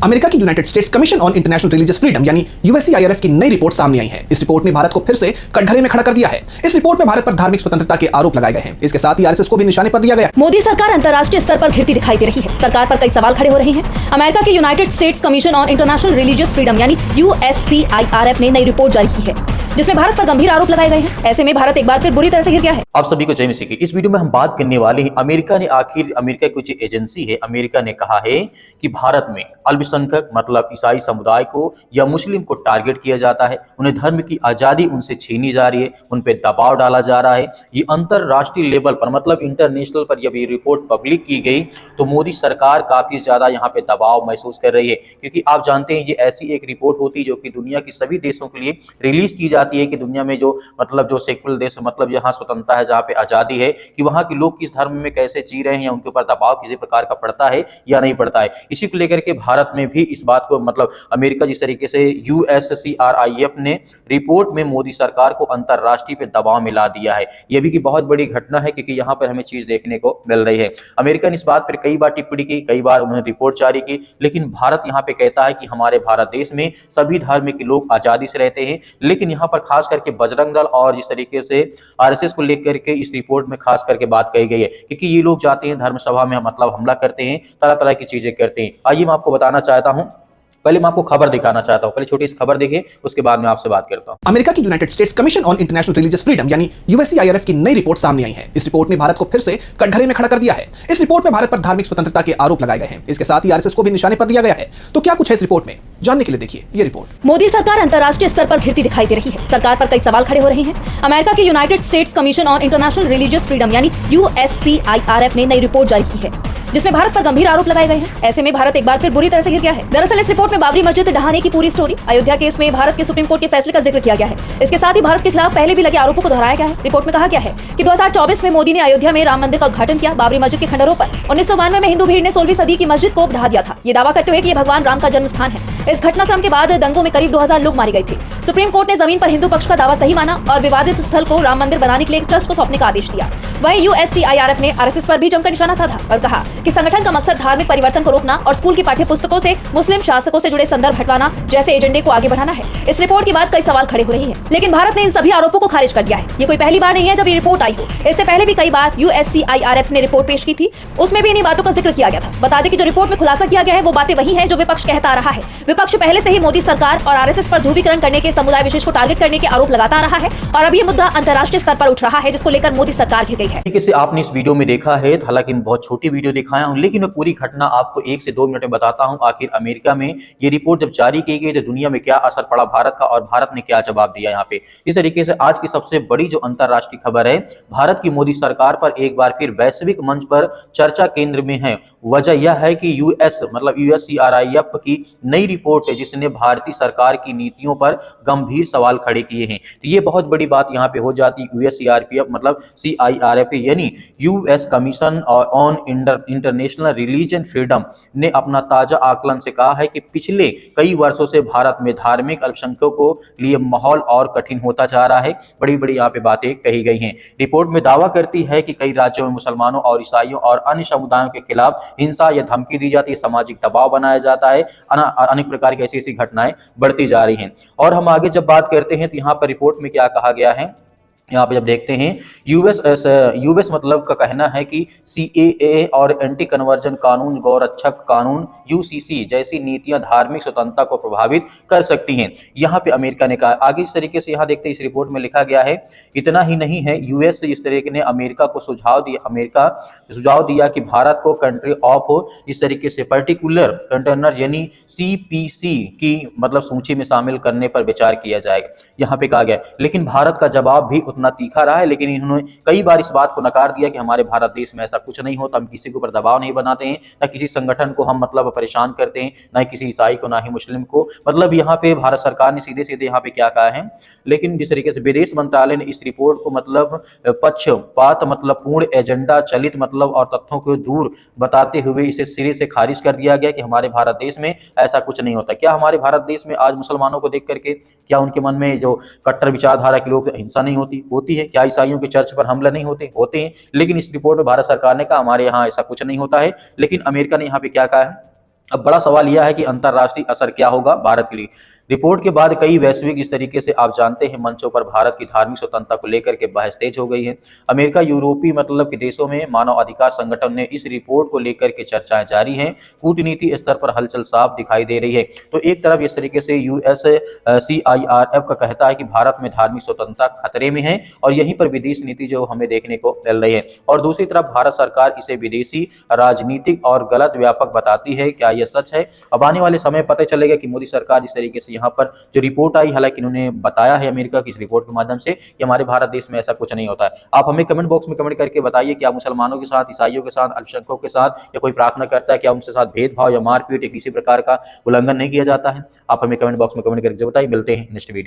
America की United states commission on international religious freedom यानी USCIRF की नई रिपोर्ट सामने आई है। इस रिपोर्ट ने भारत को फिर से कटघरे में खड़ा कर दिया है। इस रिपोर्ट में भारत पर धार्मिक स्वतंत्रता के आरोप लगाए गए हैं। इसके साथ ही आरएसएस को भी निशाने पर लिया गया। मोदी सरकार अंतर्राष्ट्रीय स्तर पर घिरती दिखाई दे रही है। सरकार पर कई सवाल खड़े हो रहे हैं। अमेरिका की United states commission on international religious freedom यानी यूएससीआईआरएफ ने नई रिपोर्ट जारी की है, जिसमें भारत पर गंभीर आरोप लगाए गए हैं। ऐसे में भारत एक बार फिर बुरी तरह से घिर गया है। आप सभी को जय मसीह की। इस वीडियो में हम बात करने वाले हैं अमेरिका की कुछ एजेंसी है, अमेरिका ने कहा है कि भारत में अल्पसंख्यक मतलब ईसाई समुदाय को या मुस्लिम को टारगेट किया जाता है, उन्हें धर्म की आजादी उनसे छीनी जा रही है, उन पे दबाव डाला जा रहा है। ये अंतरराष्ट्रीय लेवल पर मतलब इंटरनेशनल पर जब ये रिपोर्ट पब्लिक की गई तो मोदी सरकार काफी ज्यादा यहाँ पे दबाव महसूस कर रही है, क्योंकि आप जानते हैं ये ऐसी एक रिपोर्ट होती है जो कि दुनिया की सभी देशों के लिए रिलीज की जाती है कि दुनिया में जो सेकुलर देश मतलब जहाँ स्वतंत्रता है, जहाँ पे आजादी है, कि वहाँ के लोग किस धर्म में कैसे जी रहे हैं या उनके ऊपर दबाव किसी प्रकार का पड़ता है या नहीं पड़ता है। इसी को लेकर के भारत में भी इस बात को मतलब अमेरिका जिस तरीके से यूएससीआरआईएफ ने रिपोर्ट में मोदी सरकार को अंतरराष्ट्रीय पे दबाव में ला दिया है। यह भी कि बहुत बड़ी घटना है, क्योंकि यहाँ पर हमें चीज देखने को मिल रही है। अमेरिका ने इस बात पर कई बार टिप्पणी की, कई बार उन्होंने रिपोर्ट जारी की, लेकिन भारत यहाँ पे कहता है कि हमारे भारत देश में सभी धर्म के लोग आजादी से रहते हैं। लेकिन यहाँ पर खास करके बजरंग दल और जिस तरीके से आरएसएस को लेकर के इस रिपोर्ट में खास करके बात कही गई है, क्योंकि ये लोग जाते हैं धर्म सभा में मतलब हमला करते हैं, तरह तरह की चीजें करते हैं। आइए मैं आपको बताना चाहता हूं, पहले मैं आपको खबर दिखाना चाहता हूं। पहले छोटी सी खबर देखिए, उसके बाद मैं आपसे बात करता हूं। अमेरिका की United states commission on international religious freedom यानी यूएससीआईआरएफ की नई रिपोर्ट सामने आई है। इस रिपोर्ट ने भारत को फिर से कटघरे में खड़ा कर दिया है। इस रिपोर्ट में भारत पर धार्मिक स्वतंत्रता के आरोप लगाए गए हैं। इसके साथ ही आरएसएस को भी निशाने पर लिया गया है। तो क्या कुछ है इस रिपोर्ट में, जानने के लिए देखिए ये रिपोर्ट। मोदी सरकार अंतर्राष्ट्रीय स्तर पर घिरती दिखाई दे रही है। सरकार पर कई सवाल खड़े हो रहे हैं। अमेरिका की United states commission on international religious freedom यानी यूएससीआईआरएफ ने नई रिपोर्ट जारी की है, जिसमें भारत पर गंभीर आरोप लगाए गए हैं। ऐसे में भारत एक बार फिर बुरी तरह से घिर गया है। दरअसल इस रिपोर्ट में बाबरी मस्जिद ढहाने की पूरी स्टोरी, अयोध्या केस में भारत के सुप्रीम कोर्ट के फैसले का जिक्र किया गया है। इसके साथ ही भारत के खिलाफ पहले भी लगे आरोपों को दोहराया गया है। रिपोर्ट में कहा गया है कि 2024 में मोदी ने अयोध्या में राम मंदिर का उद्घाटन किया। बाबरी मस्जिद के खंडरों पर 1992 में हिंदू भीड़ ने 16वीं सदी की मस्जिद को ढहा दिया था, ये दावा करते हुए कि ये भगवान राम का जन्म स्थान है। इस घटनाक्रम के बाद दंगों में करीब 2000 लोग मारे गए थे। सुप्रीम कोर्ट ने जमीन पर हिंदू पक्ष का दावा सही माना और विवादित स्थल को राम मंदिर बनाने के लिए एक ट्रस्ट को सौंपने का आदेश दिया। वहीं यूएससीआईआरएफ ने आरएसएस पर भी जमकर निशाना साधा और कहा कि संगठन का मकसद धार्मिक परिवर्तन को रोकना और स्कूल की पाठ्य पुस्तकों से मुस्लिम शासकों से जुड़े संदर्भ हटवाना जैसे एजेंडे को आगे बढ़ाना है। इस रिपोर्ट के बाद कई सवाल खड़े हो रहे हैं, लेकिन भारत ने इन सभी आरोपों को खारिज कर दिया है। ये कोई पहली बार नहीं है जब ये रिपोर्ट आई हो। इससे पहले भी कई बार यूएससीआईआरएफ ने रिपोर्ट पेश की थी, उसमें भी इन्हीं बातों का जिक्र किया गया था। बता दें कि जो रिपोर्ट में खुलासा किया गया है वो बातें वही हैं जो विपक्ष कहता आ रहा है। विपक्ष पहले से ही मोदी सरकार और आरएसएस पर ध्रुवीकरण करने के समुदाय विशेष को टारगेट करने के आरोप लगाता रहा है और अब ये मुद्दा अंतर्राष्ट्रीय स्तर पर उठ रहा है, जिसको लेकर मोदी सरकार घिर गई है। तरीके से आपने इस वीडियो में देखा है, हालांकि बहुत छोटी वीडियो दिखाया हूं, लेकिन मैं पूरी घटना आपको 1 से 2 मिनट में बताता हूं। आखिर अमेरिका में ये रिपोर्ट जब जारी की गई तो दुनिया में क्या असर पड़ा भारत का और भारत ने क्या जवाब दिया यहाँ पे। इस तरीके से आज की सबसे बड़ी जो अंतरराष्ट्रीय खबर है, भारत की मोदी सरकार पर एक बार फिर वैश्विक मंच पर चर्चा केंद्र में है। वजह यह है कि यूएससीआरआईएफ की नई रिपोर्ट है, जिसने भारतीय सरकार की नीतियों पर गंभीर सवाल खड़े किए हैं। तो ये बहुत बड़ी बात यहाँ पे हो जाती है। यूएससीआरपीएफ मतलब सीआईआरएफ यानी US commission on international religion freedom ने अपना ताजा आकलन से कहा है कि पिछले कई वर्षों से भारत में धार्मिक अल्पसंख्यकों को लिए माहौल और कठिन होता जा रहा है। बड़ी बड़ी यहाँ पे बातें कही गई हैं। रिपोर्ट में दावा करती है कि कई राज्यों में मुसलमानों और ईसाइयों और अन्य समुदायों के खिलाफ हिंसा या धमकी दी जाती है, सामाजिक दबाव बनाया जाता है, अनेक प्रकार की ऐसी घटनाएं बढ़ती जा रही हैं। और हम आगे जब बात करते हैं तो यहाँ पर रिपोर्ट में क्या कहा गया है, यहाँ पे जब देखते हैं यूएस मतलब का कहना है कि सीएए और एंटी कन्वर्जन कानून, गौरक्षक कानून यूसीसी जैसी नीतियां धार्मिक स्वतंत्रता को प्रभावित कर सकती हैं। यहाँ पे अमेरिका ने कहा। आगे इस तरीके से यहाँ देखते हैं, इस रिपोर्ट में लिखा गया है, इतना ही नहीं है, यूएस इस तरीके ने अमेरिका को सुझाव दिया कि भारत को कंट्री ऑफ इस तरीके से पर्टिकुलर कंटेनर यानी सीपीसी की मतलब सूची में शामिल करने पर विचार किया जाएगा, यहाँ पे कहा गया। लेकिन भारत का जवाब भी उतना तीखा रहा है, लेकिन इन्होंने कई बार इस बात को नकार दिया कि हमारे भारत देश में ऐसा कुछ नहीं होता, हम किसी के ऊपर दबाव नहीं बनाते हैं, ना किसी संगठन को हम मतलब परेशान करते हैं, ना किसी ईसाई को, ना ही मुस्लिम को। मतलब यहाँ पे भारत सरकार ने सीधे सीधे यहाँ पे क्या कहा है। लेकिन जिस तरीके से विदेश मंत्रालय ने इस रिपोर्ट को मतलब पक्षपात मतलब पूर्ण एजेंडा चलित मतलब और तथ्यों को दूर बताते हुए इसे सिरे से खारिज कर दिया गया कि हमारे भारत देश में ऐसा कुछ नहीं होता। क्या हमारे भारत देश में आज मुसलमानों को देख करके क्या उनके मन में जो कट्टर विचारधारा के लोग हिंसा नहीं होती है? क्या ईसाइयों के चर्च पर हमला नहीं होते हैं? लेकिन इस रिपोर्ट में भारत सरकार ने कहा हमारे यहाँ ऐसा कुछ नहीं होता है। लेकिन अमेरिका ने यहाँ पे क्या कहा है, अब बड़ा सवाल यह है कि अंतर्राष्ट्रीय असर क्या होगा भारत के लिए। रिपोर्ट के बाद कई वैश्विक, जिस तरीके से आप जानते हैं, मंचों पर भारत की धार्मिक स्वतंत्रता को लेकर के बहस तेज हो गई है। अमेरिका, यूरोपीय मतलब के देशों में मानव अधिकार संगठन ने इस रिपोर्ट को लेकर के चर्चाएं जारी हैं। कूटनीति स्तर पर हलचल साफ दिखाई दे रही है। तो एक तरफ इस तरीके से USCIRF का कहता है कि भारत में धार्मिक स्वतंत्रता खतरे में है और यहीं पर विदेश नीति जो हमें देखने को मिल रही है, और दूसरी तरफ भारत सरकार इसे विदेशी, राजनीतिक और गलत व्यापक बताती है। क्या यह सच है? अब आने वाले समय पता चलेगा कि मोदी सरकार इस तरीके से यहाँ पर जो रिपोर्ट आई, हालांकि इन्होंने बताया है अमेरिका की इस रिपोर्ट के माध्यम से कि हमारे भारत देश में ऐसा कुछ नहीं होता है। आप हमें कमेंट बॉक्स में कमेंट करके बताइए, क्या मुसलमानों के साथ, ईसाइयों के साथ, अल्पसंख्यकों के साथ या कोई प्रार्थना करता है, क्या उनके साथ भेदभाव या मारपीट या किसी प्रकार का उल्लंघन नहीं किया जाता है? आप हमें कमेंट बॉक्स में कमेंट करके बताइए। मिलते हैं नेक्स्ट वीडियो।